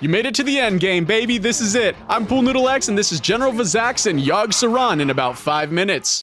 You made it to the end game, baby. This is it. I'm WOTLK, and this is General Vezax and Yogg Saron in about 5 minutes.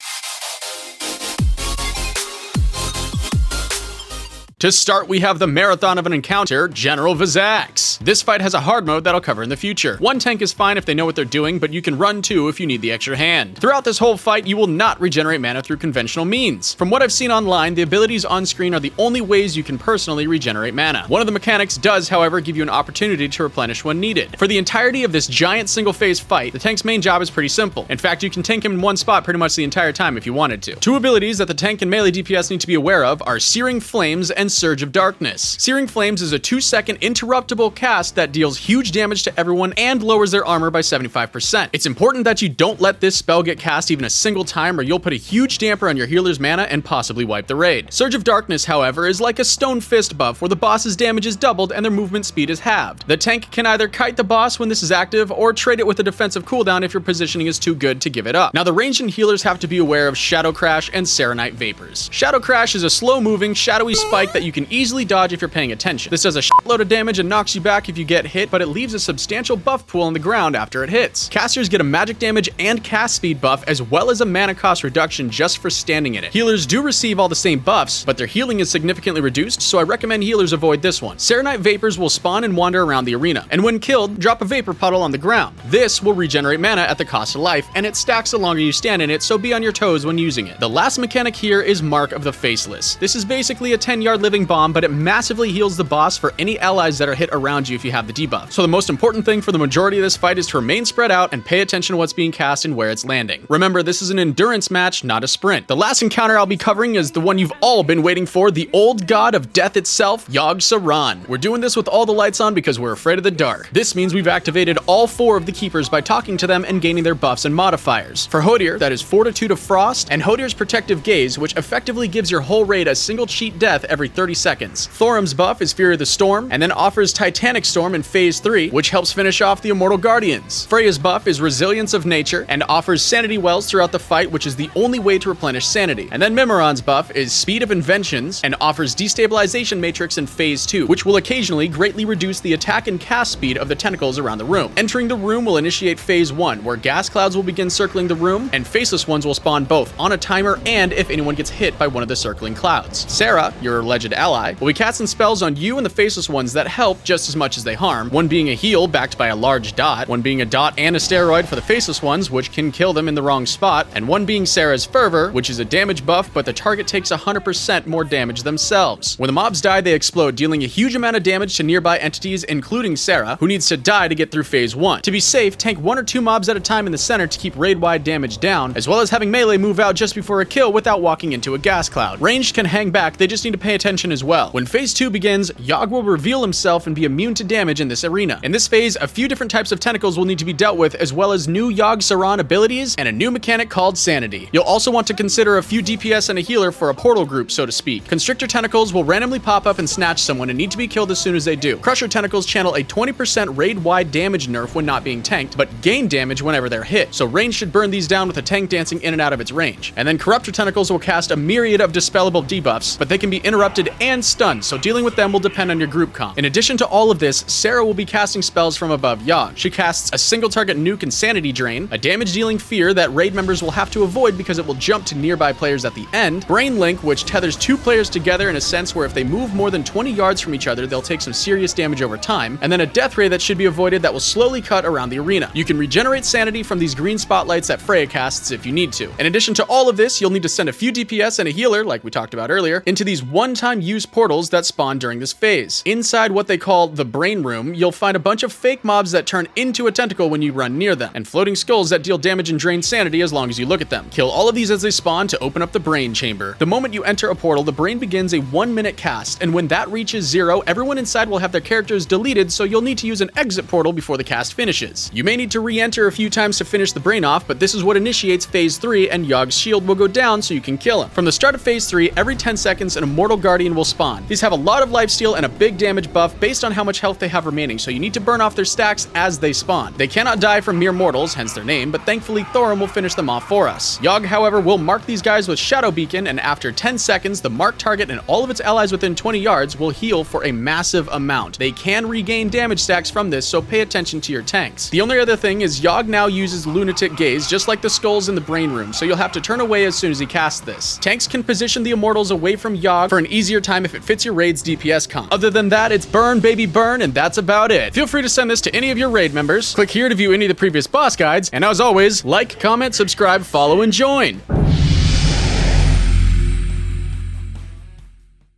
To start, we have the marathon of an encounter, General Vezax. This fight has a hard mode that I'll cover in the future. One tank is fine if they know what they're doing, but you can run too if you need the extra hand. Throughout this whole fight, you will not regenerate mana through conventional means. From what I've seen online, the abilities on screen are the only ways you can personally regenerate mana. One of the mechanics does, however, give you an opportunity to replenish when needed. For the entirety of this giant single-phase fight, the tank's main job is pretty simple. In fact, you can tank him in one spot pretty much the entire time if you wanted to. Two abilities that the tank and melee DPS need to be aware of are Searing Flames and Surge of Darkness. Searing Flames is a 2-second interruptible cast that deals huge damage to everyone and lowers their armor by 75%. It's important that you don't let this spell get cast even a single time or you'll put a huge damper on your healer's mana and possibly wipe the raid. Surge of Darkness, however, is like a Stone Fist buff where the boss's damage is doubled and their movement speed is halved. The tank can either kite the boss when this is active or trade it with a defensive cooldown if your positioning is too good to give it up. Now, the ranged and healers have to be aware of Shadow Crash and Serenite Vapors. Shadow Crash is a slow-moving, shadowy spike that you can easily dodge if you're paying attention. This does a shitload of damage and knocks you back if you get hit, but it leaves a substantial buff pool on the ground after it hits. Casters get a magic damage and cast speed buff as well as a mana cost reduction just for standing in it. Healers do receive all the same buffs, but their healing is significantly reduced, so I recommend healers avoid this one. Serenite Vapors will spawn and wander around the arena, and when killed, drop a vapor puddle on the ground. This will regenerate mana at the cost of life, and it stacks the longer you stand in it, so be on your toes when using it. The last mechanic here is Mark of the Faceless. This is basically a 10-yard living bomb, but it massively heals the boss for any allies that are hit around you if you have the debuff. So the most important thing for the majority of this fight is to remain spread out and pay attention to what's being cast and where it's landing. Remember, this is an endurance match, not a sprint. The last encounter I'll be covering is the one you've all been waiting for, the old god of death itself, Yogg Saron. We're doing this with all the lights on because we're afraid of the dark. This means we've activated all 4 of the keepers by talking to them and gaining their buffs and modifiers. For Hodir, that is Fortitude of Frost, and Hodir's Protective Gaze, which effectively gives your whole raid a single cheat death every 30 seconds. Thorim's buff is Fear of the Storm, and then offers Titanic Storm in Phase 3, which helps finish off the Immortal Guardians. Freya's buff is Resilience of Nature, and offers Sanity Wells throughout the fight, which is the only way to replenish sanity. And then Mimiron's buff is Speed of Inventions, and offers Destabilization Matrix in Phase 2, which will occasionally greatly reduce the attack and cast speed of the tentacles around the room. Entering the room will initiate Phase 1, where gas clouds will begin circling the room, and faceless ones will spawn both on a timer and if anyone gets hit by one of the circling clouds. Sarah, your alleged ally, will be casting spells on you and the faceless ones that help just as much as they harm, one being a heal backed by a large dot, one being a dot and a steroid for the faceless ones, which can kill them in the wrong spot, and one being Sarah's Fervor, which is a damage buff, but the target takes 100% more damage themselves. When the mobs die, they explode, dealing a huge amount of damage to nearby entities, including Sarah, who needs to die to get through Phase 1. To be safe, tank 1 or 2 mobs at a time in the center to keep raid-wide damage down, as well as having melee move out just before a kill without walking into a gas cloud. Ranged can hang back, they just need to pay attention as well. When Phase 2 begins, Yogg will reveal himself and be immune to damage in this arena. In this phase, a few different types of tentacles will need to be dealt with, as well as new Yogg Saron abilities and a new mechanic called Sanity. You'll also want to consider a few DPS and a healer for a portal group, so to speak. Constrictor tentacles will randomly pop up and snatch someone and need to be killed as soon as they do. Crusher tentacles channel a 20% raid-wide damage nerf when not being tanked, but gain damage whenever they're hit, so range should burn these down with a tank dancing in and out of its range. And then Corruptor tentacles will cast a myriad of dispellable debuffs, but they can be interrupted and stunned, so dealing with them will depend on your group comp. In addition to all of this, Sarah will be casting spells from above Yogg. She casts a single target nuke and sanity drain, a damage dealing fear that raid members will have to avoid because it will jump to nearby players at the end, Brain Link, which tethers 2 players together in a sense where if they move more than 20 yards from each other, they'll take some serious damage over time, and then a death ray that should be avoided that will slowly cut around the arena. You can regenerate sanity from these green spotlights that Freya casts if you need to. In addition to all of this, you'll need to send a few DPS and a healer, like we talked about earlier, into these one-time use portals that spawn during this phase. Inside what they call the Brain Room, you'll find a bunch of fake mobs that turn into a tentacle when you run near them, and floating skulls that deal damage and drain sanity as long as you look at them. Kill all of these as they spawn to open up the Brain Chamber. The moment you enter a portal, the Brain begins a 1-minute cast, and when that reaches 0, everyone inside will have their characters deleted, so you'll need to use an exit portal before the cast finishes. You may need to re-enter a few times to finish the Brain off, but this is what initiates Phase 3, and Yogg's shield will go down so you can kill him. From the start of Phase 3, every 10 seconds an Immortal Guardian will spawn. These have a lot of lifesteal and a big damage buff based on how much health they have remaining, so you need to burn off their stacks as they spawn. They cannot die from mere mortals, hence their name, but thankfully Thorum will finish them off for us. Yogg, however, will mark these guys with Shadow Beacon, and after 10 seconds, the marked target and all of its allies within 20 yards will heal for a massive amount. They can regain damage stacks from this, so pay attention to your tanks. The only other thing is Yogg now uses Lunatic Gaze, just like the skulls in the Brain Room, so you'll have to turn away as soon as he casts this. Tanks can position the Immortals away from Yogg for an easier time if it fits your raid's DPS comp. Other than that, it's burn, baby, burn, and that's about it. Feel free to send this to any of your raid members. Click here to view any of the previous boss guides, and as always, like, comment, subscribe, follow, and join.